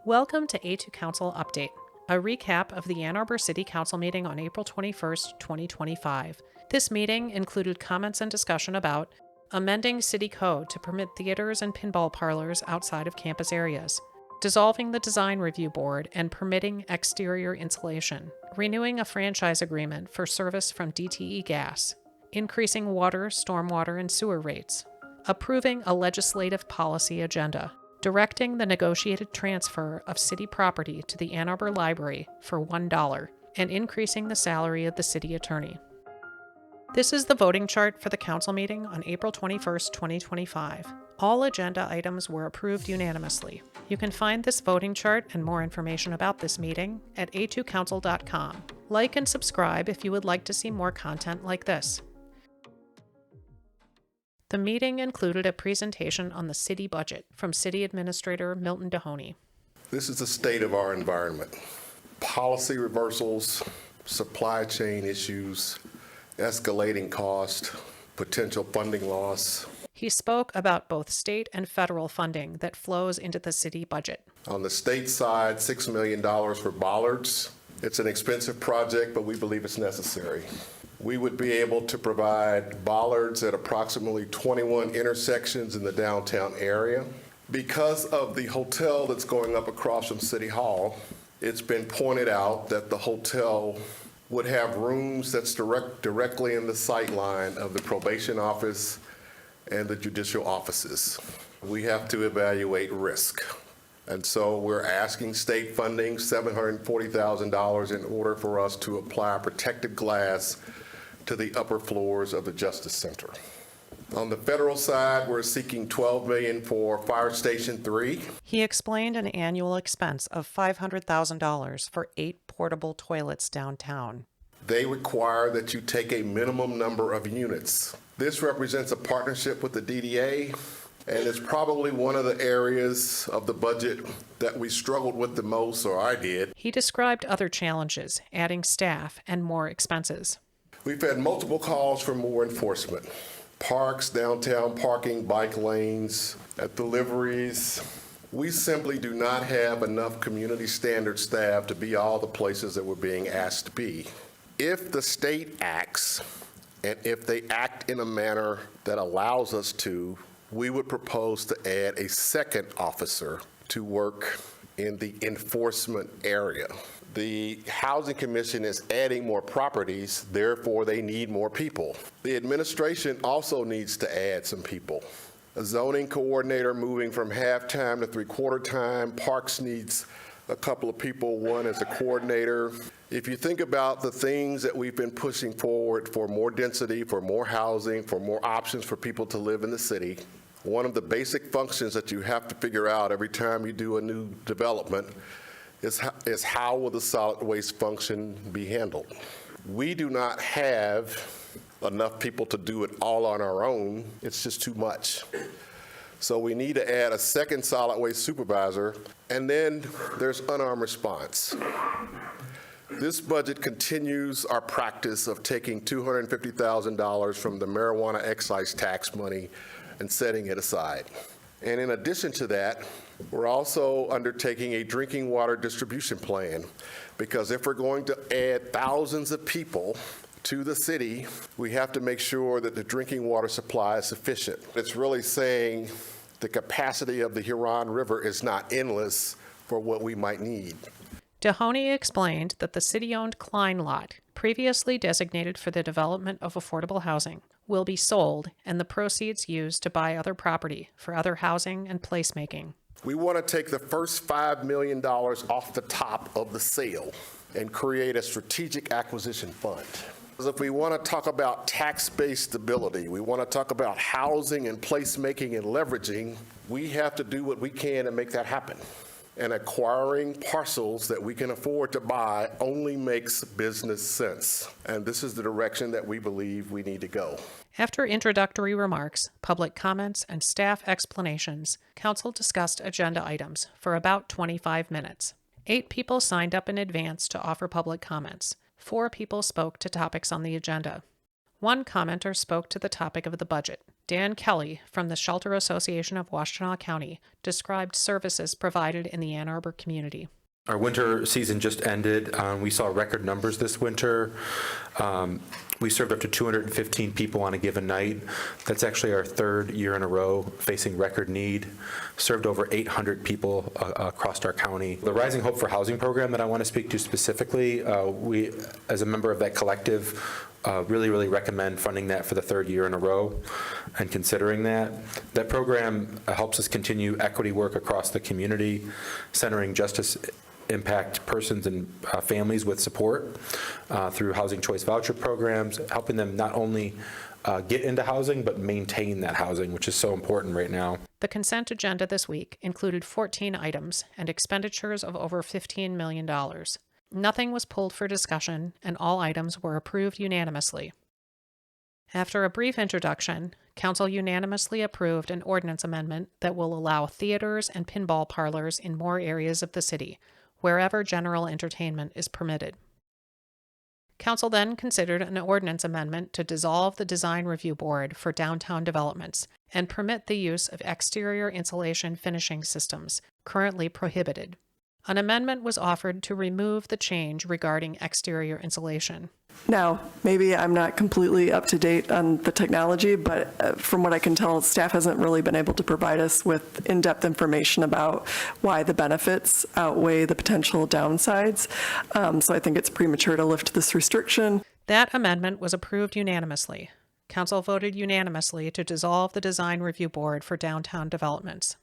Welcome to A2Council Update, a recap of the Ann Arbor City Council meeting on April 21st, 2025. This meeting included comments and discussion about amending city code to permit theaters and pinball parlors outside of campus areas, dissolving the design review board and permitting exterior insulation, renewing a franchise agreement for service from DTE Gas, increasing water, stormwater, and sewer rates, approving a legislative policy agenda, directing the negotiated transfer of city property to the Ann Arbor Library for $1, and increasing the salary of the city attorney. This is the voting chart for the council meeting on April 21st, 2025. All agenda items were approved unanimously. You can find this voting chart and more information about this meeting at a2council.com. Like and subscribe if you would like to see more content like this. The meeting included a presentation on the city budget from City Administrator Milton Dehoney. This is the state of our environment. Policy reversals, supply chain issues, escalating cost, potential funding loss. He spoke about both state and federal funding that flows into the city budget. On the state side, $6 million for bollards. It's an expensive project, but we believe it's necessary. We would be able to provide bollards at approximately 21 intersections in the downtown area. Because of the hotel that's going up across from City Hall, it's been pointed out that the hotel would have rooms that's directly in the sight line of the probation office and the judicial offices. We have to evaluate risk. And so we're asking state funding, $740,000, in order for us to apply protective glass to the upper floors of the Justice Center. On the federal side, we're seeking $12 million for Fire Station 3. He explained an annual expense of $500,000 for 8 portable toilets downtown. They require that you take a minimum number of units. This represents a partnership with the DDA, and it's probably one of the areas of the budget that we struggled with the most, or I did. He described other challenges, adding staff and more expenses. We've had multiple calls for more enforcement. Parks, downtown parking, bike lanes, at deliveries. We simply do not have enough community standard staff to be all the places that we're being asked to be. If the state acts, and if they act in a manner that allows us to, we would propose to add a second officer to work in the enforcement area. The Housing Commission is adding more properties, therefore they need more people. The administration also needs to add some people. A zoning coordinator moving from half-time to three-quarter time. Parks needs a couple of people, one as a coordinator. If you think about the things that we've been pushing forward for more density, for more housing, for more options for people to live in the city, one of the basic functions that you have to figure out every time you do a new development is how will the solid waste function be handled. We do not have enough people to do it all on our own. It's just too much. So we need to add a second solid waste supervisor, and then there's unarmed response. This budget continues our practice of taking $250,000 from the marijuana excise tax money and setting it aside. And in addition to that, we're also undertaking a drinking water distribution plan, because if we're going to add thousands of people to the city, we have to make sure that the drinking water supply is sufficient. It's really saying the capacity of the Huron River is not endless for what we might need. Dehoney explained that the city-owned Klein lot, previously designated for the development of affordable housing, will be sold and the proceeds used to buy other property for other housing and placemaking. We want to take the first $5 million off the top of the sale and create a strategic acquisition fund. Because if we want to talk about tax-based stability, we want to talk about housing and placemaking and leveraging, we have to do what we can to make that happen. And acquiring parcels that we can afford to buy only makes business sense. And this is the direction that we believe we need to go. After introductory remarks, public comments, and staff explanations, Council discussed agenda items for about 25 minutes. 8 people signed up in advance to offer public comments. 4 people spoke to topics on the agenda. 1 commenter spoke to the topic of the budget. Dan Kelly from the Shelter Association of Washtenaw County described services provided in the Ann Arbor community. Our winter season just ended. We saw record numbers this winter. We served up to 215 people on a given night. That's actually our third year in a row facing record need. Served over 800 people across our county. The Rising Hope for Housing program that I want to speak to specifically, we, as a member of that collective, really recommend funding that for the third year in a row and considering that. That program helps us continue equity work across the community, centering justice impact persons and families with support through housing choice voucher programs, helping them not only get into housing, but maintain that housing, which is so important right now. The consent agenda this week included 14 items and expenditures of over $15 million. Nothing was pulled for discussion, and all items were approved unanimously. After a brief introduction, Council unanimously approved an ordinance amendment that will allow theaters and pinball parlors in more areas of the city, wherever general entertainment is permitted. Council then considered an ordinance amendment to dissolve the Design Review Board for downtown developments and permit the use of exterior insulation finishing systems, currently prohibited. An amendment was offered to remove the change regarding exterior insulation. Now, maybe I'm not completely up to date on the technology, but from what I can tell, staff hasn't really been able to provide us with in-depth information about why the benefits outweigh the potential downsides. So I think it's premature to lift this restriction. That amendment was approved unanimously. Council voted unanimously to dissolve the Design Review Board for downtown developments.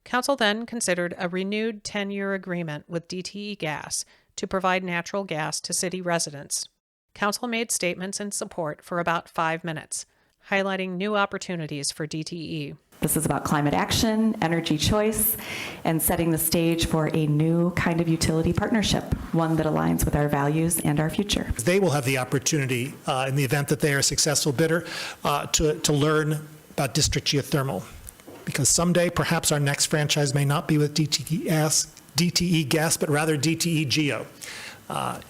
Council then considered a renewed 10-year agreement with DTE Gas to provide natural gas to city residents. Council made statements in support for about 5 minutes, highlighting new opportunities for DTE. This is about climate action, energy choice, and setting the stage for a new kind of utility partnership, one that aligns with our values and our future. They will have the opportunity, in the event that they are a successful bidder, to learn about district geothermal. Because someday, perhaps our next franchise may not be with DTE Gas, but rather DTE Geo.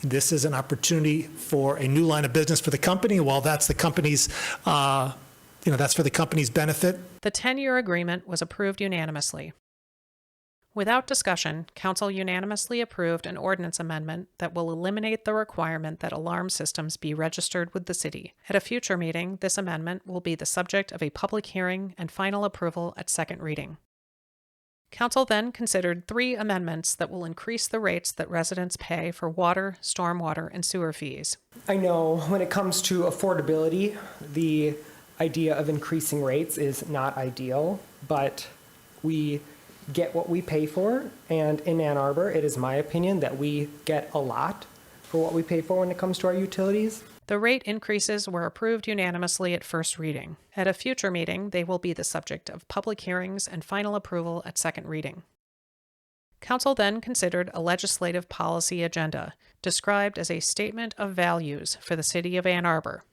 This is an opportunity for a new line of business for the company. While that's the company's, that's for the company's benefit. The 10-year agreement was approved unanimously. Without discussion, Council unanimously approved an ordinance amendment that will eliminate the requirement that alarm systems be registered with the city. At a future meeting, this amendment will be the subject of a public hearing and final approval at second reading. Council then considered 3 amendments that will increase the rates that residents pay for water, stormwater, and sewer fees. I know when it comes to affordability, the idea of increasing rates is not ideal, but we get what we pay for, and in Ann Arbor, it is my opinion that we get a lot for what we pay for when it comes to our utilities. The rate increases were approved unanimously at first reading. At a future meeting, they will be the subject of public hearings and final approval at second reading. Council then considered a legislative policy agenda, described as a statement of values for the city of Ann Arbor.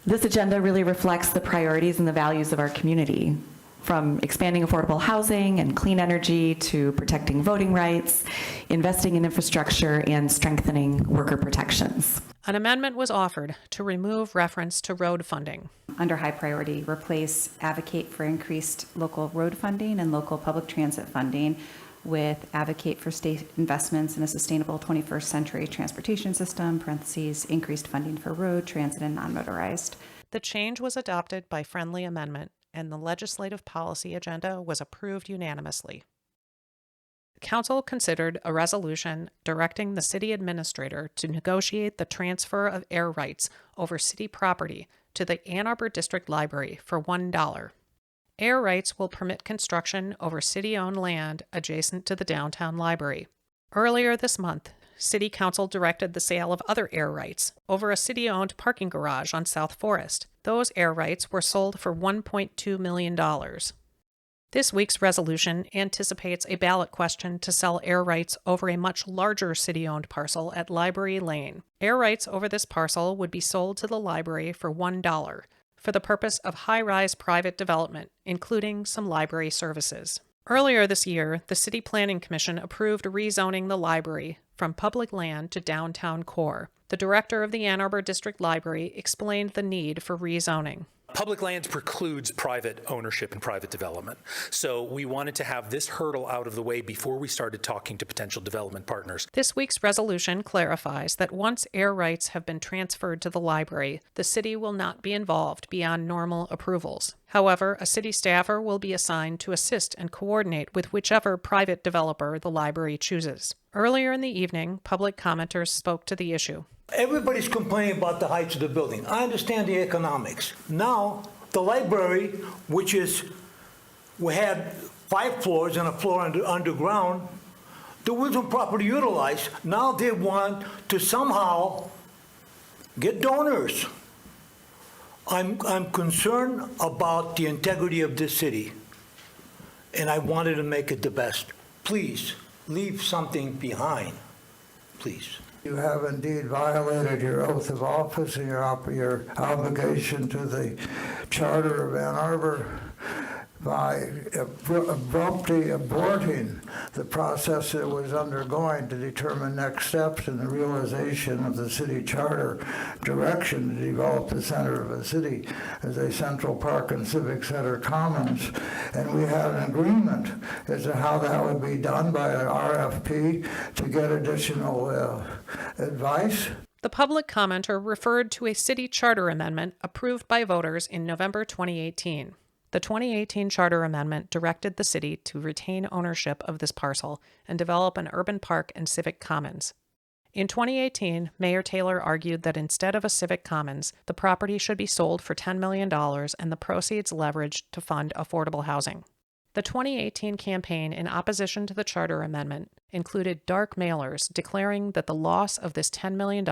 This agenda really reflects the priorities and the values of our community, from expanding affordable housing and clean energy to protecting voting rights, investing in infrastructure, and strengthening worker protections. An amendment was offered to remove reference to road funding. Under high priority, replace advocate for increased local road funding and local public transit funding with advocate for state investments in a sustainable 21st century transportation system, parentheses, increased funding for road, transit, and non-motorized. The change was adopted by friendly amendment, and the legislative policy agenda was approved unanimously. Council considered a resolution directing the city administrator to negotiate the transfer of air rights over city property to the Ann Arbor District Library for $1. Air rights will permit construction over city-owned land adjacent to the downtown library. Earlier this month, City Council directed the sale of other air rights over a city-owned parking garage on South Forest. Those air rights were sold for $1.2 million. This week's resolution anticipates a ballot question to sell air rights over a much larger city-owned parcel at Library Lane. Air rights over this parcel would be sold to the library for $1 for the purpose of high-rise private development, including some library services. Earlier this year, the City Planning Commission approved rezoning the library from public land to downtown core. The director of the Ann Arbor District Library explained the need for rezoning. Public lands precludes private ownership and private development. So we wanted to have this hurdle out of the way before we started talking to potential development partners. This week's resolution clarifies that once air rights have been transferred to the library, the city will not be involved beyond normal approvals. However, a city staffer will be assigned to assist and coordinate with whichever private developer the library chooses. Earlier in the evening, public commenters spoke to the issue. Everybody's complaining about the heights of the building. I understand the economics. Now, the library, which is, we had 5 floors and a floor underground, that wasn't properly utilized. Now they want to somehow get donors. I'm concerned about the integrity of this city, and I wanted to make it the best. Please, leave something behind, please. You have indeed violated your oath of office and your obligation to the Charter of Ann Arbor by abruptly aborting the process it was undergoing to determine next steps in the realization of the city charter direction to develop the center of the city as a central park and civic center commons. And we had an agreement as to how that would be done by an RFP to get additional advice. The public commenter referred to a city charter amendment approved by voters in November 2018. The 2018 charter amendment directed the city to retain ownership of this parcel and develop an urban park and civic commons. In 2018, Mayor Taylor argued that instead of a civic commons, the property should be sold for $10 million and the proceeds leveraged to fund affordable housing. The 2018 campaign in opposition to the charter amendment included dark mailers declaring that the loss of this $10 million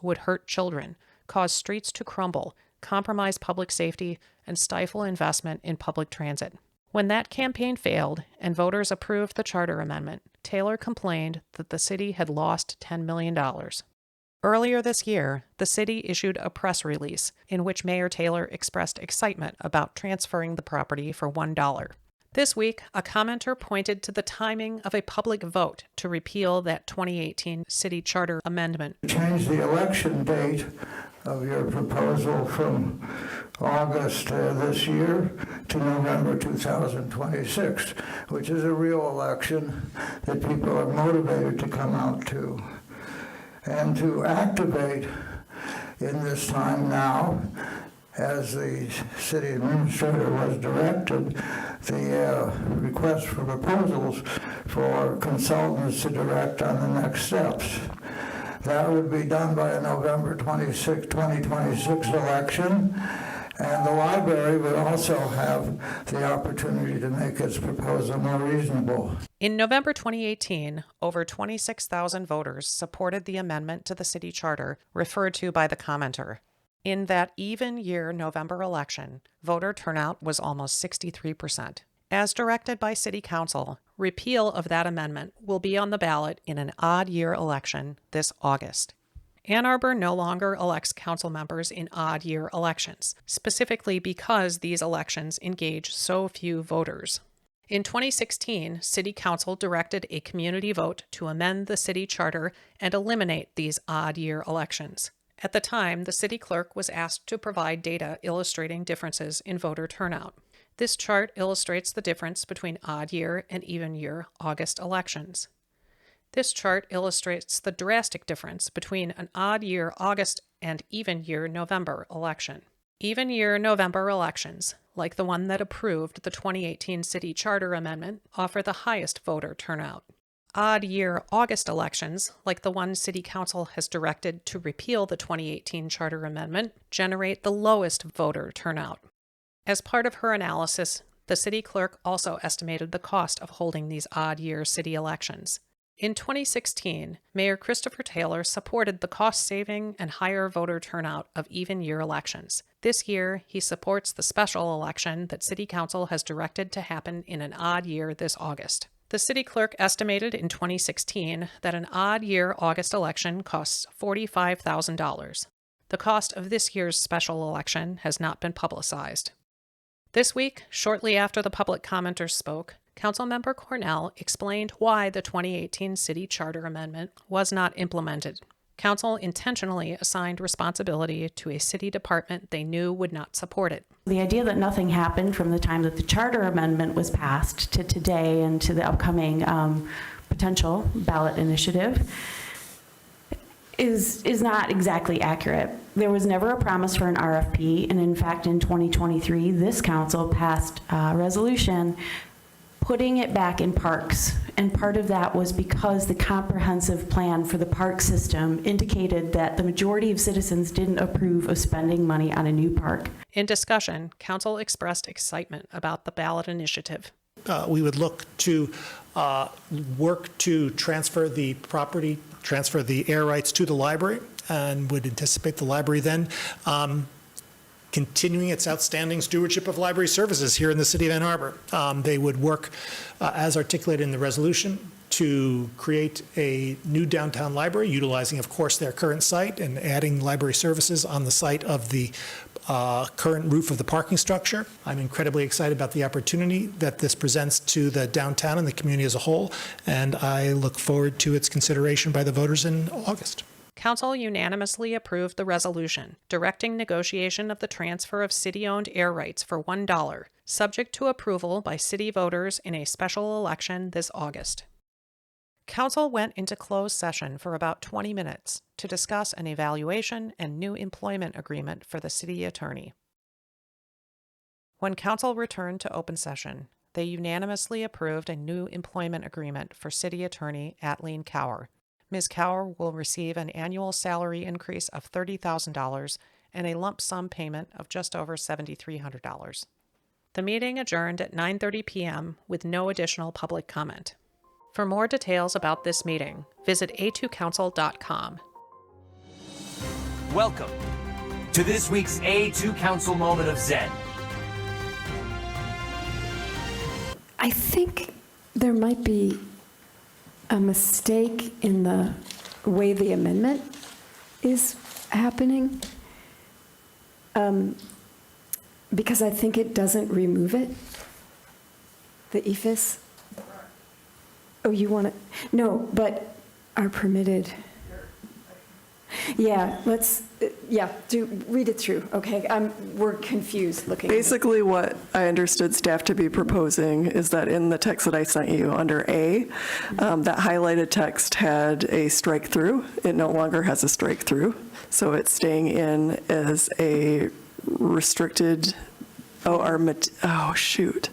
would hurt children, cause streets to crumble, compromise public safety, and stifle investment in public transit. When that campaign failed and voters approved the charter amendment, Taylor complained that the city had lost $10 million. Earlier this year, the city issued a press release in which Mayor Taylor expressed excitement about transferring the property for $1. This week, a commenter pointed to the timing of a public vote to repeal that 2018 city charter amendment. Change the election date of your proposal from August this year to November 2026, which is a real election that people are motivated to come out to. And to activate in this time now, as the city administrator was directed, the request for proposals for consultants to direct on the next steps. That would be done by a November 26, 2026 election, and the library would also have the opportunity to make its proposal more reasonable. In November 2018, over 26,000 voters supported the amendment to the city charter referred to by the commenter. In that even-year November election, voter turnout was almost 63%. As directed by City Council, repeal of that amendment will be on the ballot in an odd-year election this August. Ann Arbor no longer elects council members in odd-year elections, specifically because these elections engage so few voters. In 2016, City Council directed a community vote to amend the city charter and eliminate these odd-year elections. At the time, the city clerk was asked to provide data illustrating differences in voter turnout. This chart illustrates the difference between odd-year and even-year August elections. This chart illustrates the drastic difference between an odd-year August and even-year November election. Even-year November elections, like the one that approved the 2018 city charter amendment, offer the highest voter turnout. Odd-year August elections, like the one City Council has directed to repeal the 2018 charter amendment, generate the lowest voter turnout. As part of her analysis, the city clerk also estimated the cost of holding these odd-year city elections. In 2016, Mayor Christopher Taylor supported the cost-saving and higher voter turnout of even-year elections. This year, he supports the special election that City Council has directed to happen in an odd year this August. The city clerk estimated in 2016 that an odd-year August election costs $45,000. The cost of this year's special election has not been publicized. This week, shortly after the public commenters spoke, Councilmember Cornell explained why the 2018 city charter amendment was not implemented. Council intentionally assigned responsibility to a city department they knew would not support it. The idea that nothing happened from the time that the charter amendment was passed to today and to the upcoming potential ballot initiative is not exactly accurate. There was never a promise for an RFP, and in fact, in 2023, this council passed a resolution putting it back in parks, and part of that was because the comprehensive plan for the park system indicated that the majority of citizens didn't approve of spending money on a new park. In discussion, Council expressed excitement about the ballot initiative. We would look to work to transfer the property, transfer the air rights to the library, and would anticipate the library then continuing its outstanding stewardship of library services here in the city of Ann Arbor. They would work, as articulated in the resolution, to create a new downtown library, utilizing, of course, their current site and adding library services on the site of the current roof of the parking structure. I'm incredibly excited about the opportunity that this presents to the downtown and the community as a whole, and I look forward to its consideration by the voters in August. Council unanimously approved the resolution directing negotiation of the transfer of city-owned air rights for $1, subject to approval by city voters in a special election this August. Council went into closed session for about 20 minutes to discuss an evaluation and new employment agreement for the city attorney. When Council returned to open session, they unanimously approved a new employment agreement for City Attorney Atleen Cower. Ms. Cower will receive an annual salary increase of $30,000 and a lump sum payment of just over $7,300. The meeting adjourned at 9:30 p.m. with no additional public comment. For more details about this meeting, visit A2Council.com. Welcome to this week's A2Council Moment of Zen. I think there might be a mistake in the way the amendment is happening, because I think it doesn't remove it, the EFIS. Oh, you want it? No, but are permitted. Yeah, let's, read it through, okay? We're confused looking at it. Basically, what I understood staff to be proposing is that in the text that I sent you under A, that highlighted text had a strike through. It no longer has a strike through. So it's staying in as a restricted, oh shoot.